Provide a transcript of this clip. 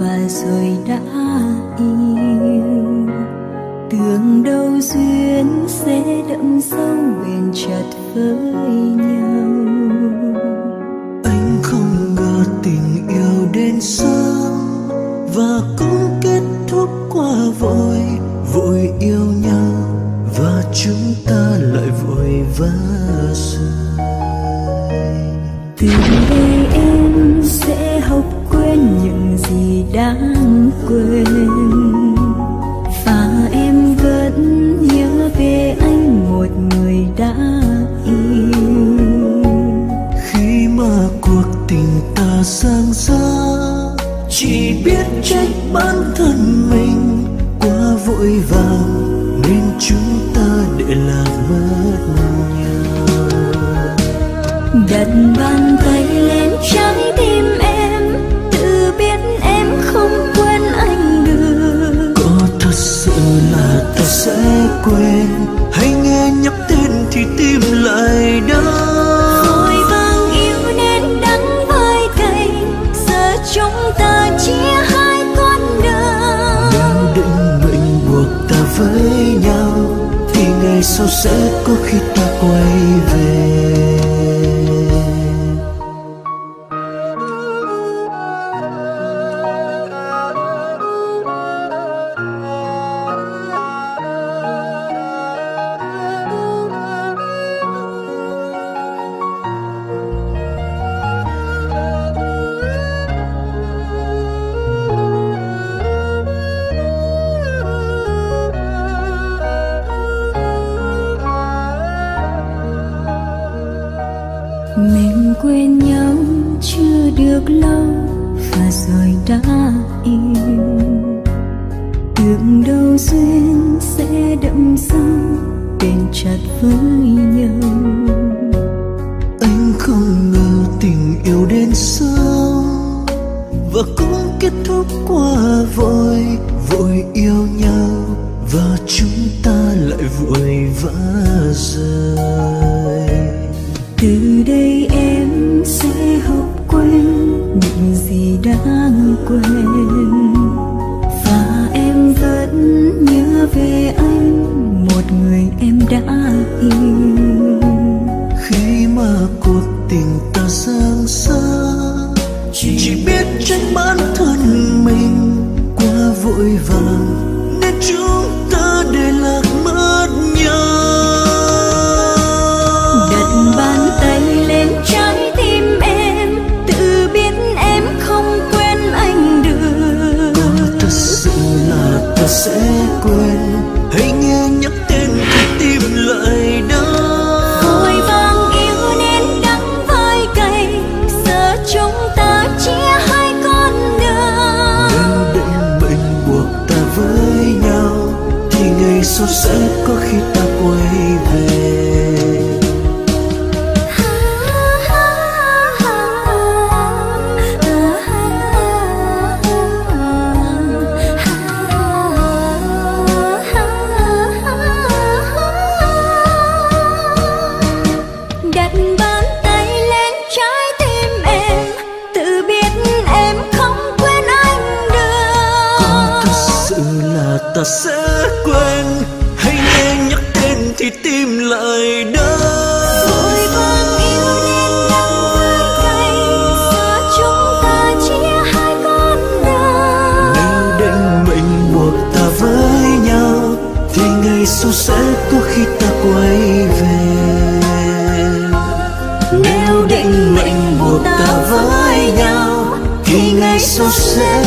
và rồi đã yêu. Tưởng đâu duyên sẽ đậm sâu bền chặt với nhau. Anh không ngờ tình yêu đến sớm và cũng kết thúc qua vội, vội yêu nhau và chúng ta lại vội vã rời. Từ đây em sẽ học quên những gì đáng quên, và em vẫn nhớ về anh một người đã yêu. Khi mà cuộc tình ta sang xa, chỉ biết trách bản thân mình quá vội vàng nên chúng ta để lạc mất nhau. Đặt bàn tay lên trái tim em, tự biết em không quên anh được. Có thật sự là ta sẽ quên, hay nghe nhắc tên thì tim lại đau. Vội vàng yêu nên đắng vai cay, giờ chúng ta chia hai con đường. Nếu định mệnh buộc ta với nhau thì ngày sau sẽ có khi ta quay về. Mình quên nhau chưa được lâu và rồi đã yêu. Tưởng đâu duyên sẽ đậm sâu bền chặt với nhau. Anh không ngờ tình yêu đến sớm và cũng kết thúc qua vội, vội yêu nhau và chúng ta lại vội vã rời. Từ đây em sẽ học quên những gì đáng quên, và em vẫn nhớ về anh một người em đã yêu. Khi mà cuộc tình ta sang xa, chỉ biết trách bản thân mình quá vội vàng nên chúng ta để lạc mất nhau. Đặt bàn tay lên trái tim em, tự biết em không quên anh được. Có thật sự là ta sẽ quên, hay nghe nhắc tên thì tim lại đau. Vội vàng yêu nên đắng vai cay, giờ chúng ta chia hai con đường. Nếu định mệnh buộc ta với nhau thì ngày sau sẽ có khi ta quay về. Đặt bàn tay lên trái tim em, tự biết em không quên anh được. Có thật sự là ta sẽ quên, hay nghe nhắc tên thì tim lại đau. Vội vàng yêu nên đắng vai cay, giờ chúng ta chia hai con đường. Nếu định mệnh buộc ta với nhau thì ngày sau sẽ có khi ta quay về. Nếu định mệnh buộc ta với nhau thì ngày sau sẽ